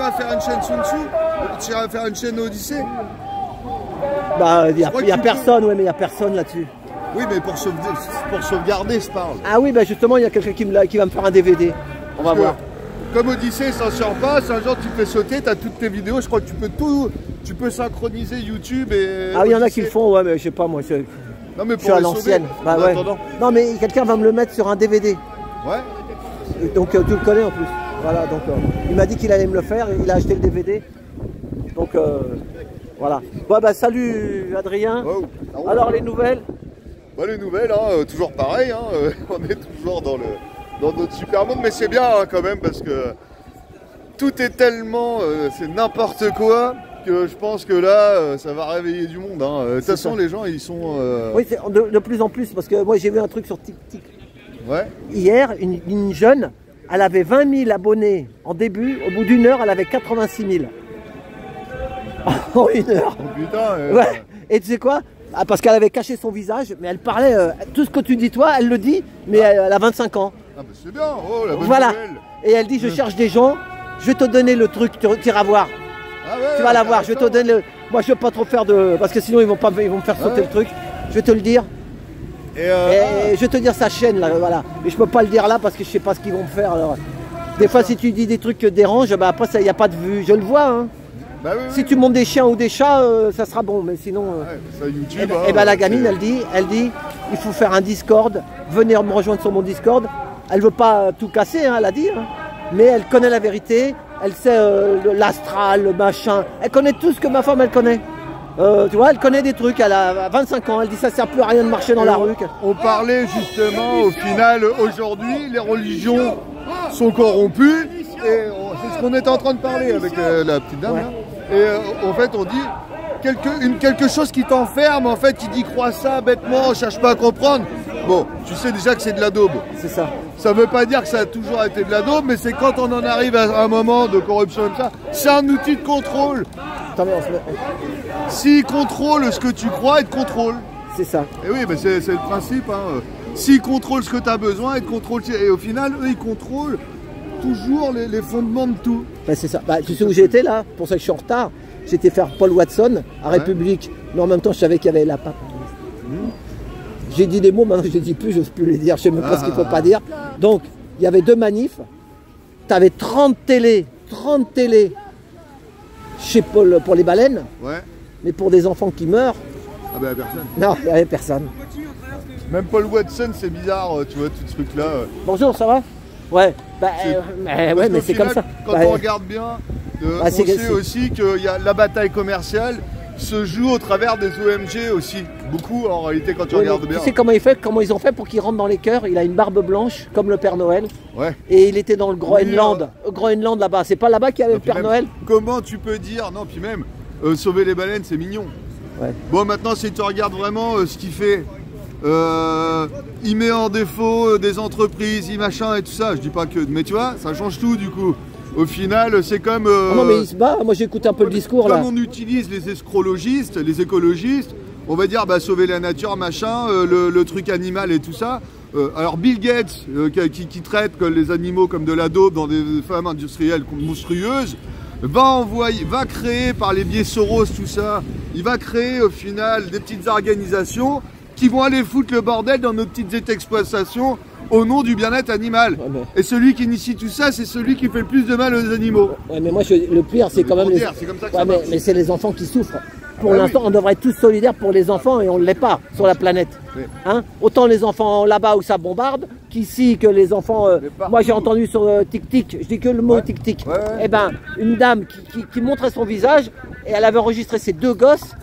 vas faire une chaîne Sun Tzu, tu vas faire une chaîne Odyssée. Bah, il y a personne, ouais, mais il y a personne là-dessus. Oui, mais pour sauvegarder, je parle. Ah oui, bah justement, il y a quelqu'un qui va me faire un DVD. On va voir. Comme Odyssée s'en sort pas, si un jour tu fais sauter, tu as toutes tes vidéos, je crois que tu peux synchroniser YouTube et... Ah oui, il y en a qui le font, ouais, mais je sais pas, moi, non, mais je suis à l'ancienne. Bah, ouais. Non, mais quelqu'un va me le mettre sur un DVD. Ouais. Donc tu le connais en plus. Voilà, donc il m'a dit qu'il allait me le faire, il a acheté le DVD. Donc voilà. Bon, bah salut Adrien. Wow. Alors les nouvelles? Bah, les nouvelles, hein, toujours pareil, hein, on est toujours dans notre super monde, mais c'est bien hein, quand même parce que tout est tellement, c'est n'importe quoi que je pense que là, ça va réveiller du monde. Hein. De toute façon, les gens, ils sont... Oui, c'est de plus en plus, parce que moi j'ai vu un truc sur TikTok. Ouais. Hier, une jeune, elle avait 20 000 abonnés en début, au bout d'une heure, elle avait 86 000. En une heure. Oh putain. Ouais. Et tu sais quoi? Ah, parce qu'elle avait caché son visage, mais elle parlait, tout ce que tu dis toi, elle le dit, mais elle a 25 ans. Ah bah c'est bien, oh la bonne voilà. nouvelle. Et elle dit, je cherche des gens, je vais te donner le truc, tu iras voir. Ah ouais, tu vas la voir, je vais te donner le... Moi je ne veux pas trop faire de... Parce que sinon ils vont me faire sauter le truc. Je vais te le dire. Et je vais te dire sa chaîne là, voilà. Mais je peux pas le dire là parce que je sais pas ce qu'ils vont me faire. Alors. Des fois si tu dis des trucs qui dérangent, bah après il n'y a pas de vue. Je le vois. Hein. Bah oui, si tu montes des chiens ou des chats, ça sera bon. Mais sinon... ça, YouTube, et bah la gamine elle dit, il faut faire un Discord. Venez me rejoindre sur mon Discord. Elle veut pas tout casser, hein, elle a dit. Hein. Mais elle connaît la vérité. Elle sait l'astral, le machin. Elle connaît tout ce que ma femme elle connaît. Tu vois, elle connaît des trucs. Elle a 25 ans. Elle dit ça sert plus à rien de marcher dans la rue. On parlait justement au final aujourd'hui, les religions sont corrompues. Et c'est ce qu'on était en train de parler avec la petite dame. Ouais. Là. Et en fait, on dit quelque chose qui t'enferme, en fait, qui dit crois ça bêtement, on cherche pas à comprendre. Bon, tu sais déjà que c'est de la daube. C'est ça. Ça veut pas dire que ça a toujours été de la daube, mais c'est quand on en arrive à un moment de corruption comme ça, c'est un outil de contrôle. Attendez, s'il contrôle ce que tu crois, il te contrôle. C'est ça. Et oui, mais c'est le principe. Hein. S'il contrôle ce que tu as besoin, il te contrôle. Et au final, eux, ils contrôlent toujours les fondements de tout. Ben, c'est ça. Bah, tu sais où j'étais là? Pour ça que je suis en retard. J'étais faire Paul Watson à République. Mais en même temps, je savais qu'il y avait la pape. J'ai dit des mots, maintenant je ne les dis plus, je n'ose plus les dire, je ne sais même pas ce qu'il ne faut pas dire. Donc, il y avait 2 manifs, tu avais 30 télés chez Paul pour les baleines, mais pour des enfants qui meurent, ah ben, personne. Non, il n'y avait personne. Même Paul Watson, c'est bizarre, tu vois, tout ce truc-là. Bonjour, ça va? Ouais, ouais, mais c'est comme ça. Quand on regarde bien, on sait aussi que la bataille commerciale se joue au travers des OMG aussi. Beaucoup en réalité quand tu regardes bien. Tu sais comment ils ont fait pour qu'il rentre dans les cœurs? Il a une barbe blanche comme le Père Noël. Ouais. Et il était dans le Groenland. Groenland là-bas. C'est pas là-bas qu'il y avait le Père Noël? Comment tu peux dire? Non, puis même, sauver les baleines, c'est mignon. Ouais. Bon, maintenant, si tu regardes vraiment ce qu'il fait, il met en défaut des entreprises, machin et tout ça. Je dis pas que... Mais tu vois, ça change tout du coup. Au final, c'est comme... non mais il se bat, moi j'écoute un peu le discours comme là. On utilise les escrologistes, les écologistes, on va dire bah, sauver la nature, machin, le truc animal et tout ça. Alors Bill Gates, qui traite les animaux comme de la daube dans des fermes industrielles monstrueuses, va créer par les biais Soros, tout ça, il va créer au final des petites organisations qui vont aller foutre le bordel dans nos petites exploitations au nom du bien-être animal. Ouais, mais... Et celui qui initie tout ça, c'est celui qui fait le plus de mal aux animaux. Ouais, mais moi, le pire, c'est quand même les... comme ça que ça mais c'est les enfants qui souffrent. Pour l'instant, on devrait être tous solidaires pour les enfants et on ne l'est pas sur la planète. Oui. Hein? Autant les enfants là-bas où ça bombarde, qu'ici que les enfants... moi, j'ai entendu sur TikTok, je dis que le mot TikTok, eh ben, une dame qui montrait son visage et elle avait enregistré ses 2 gosses.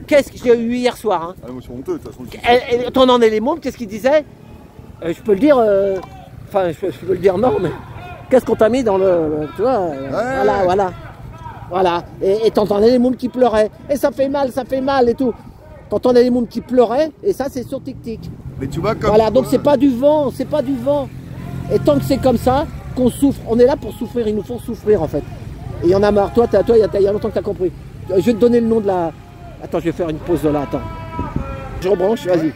Qu'est-ce que j'ai eu hier soir hein? Ah, moi, c'est honteux, de toute façon. Ton en élément, qu'est-ce qu'il disait? Je peux le dire, enfin je peux le dire non, mais qu'est-ce qu'on t'a mis dans le, tu vois, voilà, et t'entendais les moules qui pleuraient, et ça fait mal et tout, t'entendais les moules qui pleuraient, et ça c'est sur TikTok. Mais tu vois comme... Voilà, donc c'est pas du vent, et tant que c'est comme ça, qu'on souffre, on est là pour souffrir, ils nous font souffrir en fait, et il y en a marre, toi il y a longtemps que t'as compris, je vais te donner le nom de la, attends je vais faire une pause là, attends, je rebranche, vas-y.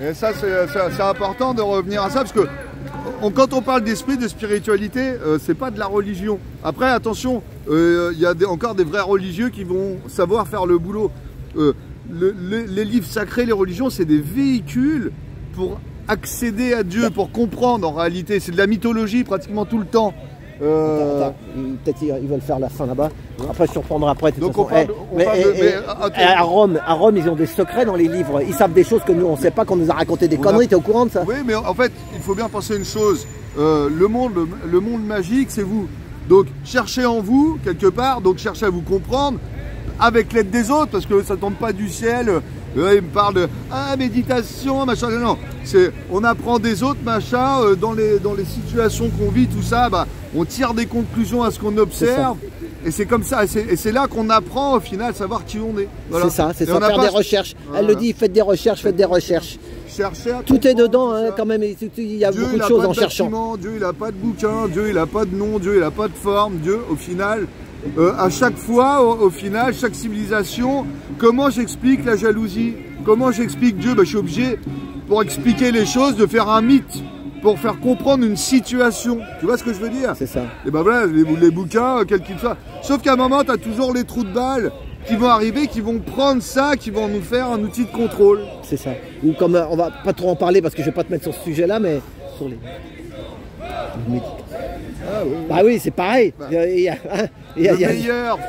Et ça, c'est important de revenir à ça, parce que quand on parle d'esprit, de spiritualité, c'est pas de la religion. Après, attention, il y a encore des vrais religieux qui vont savoir faire le boulot. Les livres sacrés, les religions, c'est des véhicules pour accéder à Dieu, pour comprendre en réalité. C'est de la mythologie pratiquement tout le temps. Peut-être ils veulent faire la fin là-bas. Après, je te reprendrai après. Donc à Rome, ils ont des secrets dans les livres. Ils savent des choses que nous, on ne sait pas, qu'on nous a raconté des conneries. Tu es au courant de ça? Oui, mais en fait, il faut bien penser une chose. Le monde magique, c'est vous. Donc, cherchez en vous, quelque part. Donc, cherchez à vous comprendre avec l'aide des autres, parce que ça ne tombe pas du ciel. Il me parle de méditation, machin. Non, on apprend des autres, machin, dans les situations qu'on vit, tout ça, bah, on tire des conclusions à ce qu'on observe. Et c'est comme ça, et c'est là qu'on apprend au final à savoir qui on est. Voilà. C'est ça, faire des recherches. Voilà. Elle le dit, faites des recherches, faites des recherches. Tout est dedans, hein, quand même, il y a beaucoup de choses en cherchant. Dieu, il n'a pas de bouquin, Dieu, il n'a pas de nom, Dieu, il n'a pas de forme. Dieu, au final, à chaque fois, au final, chaque civilisation, comment j'explique la jalousie? Comment j'explique Dieu? Je suis obligé, pour expliquer les choses, de faire un mythe, pour faire comprendre une situation. Tu vois ce que je veux dire? C'est ça. Et ben voilà, les bouquins, quels qu'ils soient. Sauf qu'à un moment, tu as toujours les trous de balles qui vont arriver, qui vont prendre ça, qui vont nous faire un outil de contrôle. C'est ça. Ou comme, on va pas trop en parler parce que je vais pas te mettre sur ce sujet-là, mais sur les... Bah oui, c'est pareil.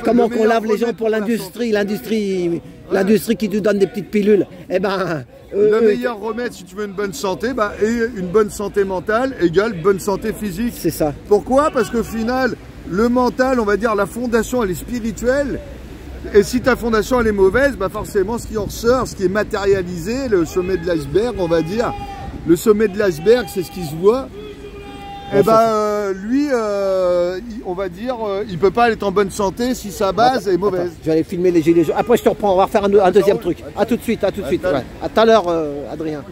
Comment qu'on lave les gens pour l'industrie, l'industrie qui nous donne des petites pilules. Eh ben, le meilleur remède, si tu veux une bonne santé, et une bonne santé mentale égale bonne santé physique. C'est ça. Pourquoi? Parce qu'au final, le mental, on va dire, la fondation, elle est spirituelle. Et si ta fondation, elle est mauvaise, forcément, ce qui en ressort, ce qui est matérialisé, le sommet de l'iceberg, on va dire, le sommet de l'iceberg, c'est ce qui se voit. Et lui, on va dire, il peut pas être en bonne santé si sa base est mauvaise. Attends, je vais aller filmer les gilets jaunes. Après, je te reprends, on va refaire un deuxième truc. À tout de suite, à tout de suite. Ouais. À tout à l'heure, Adrien.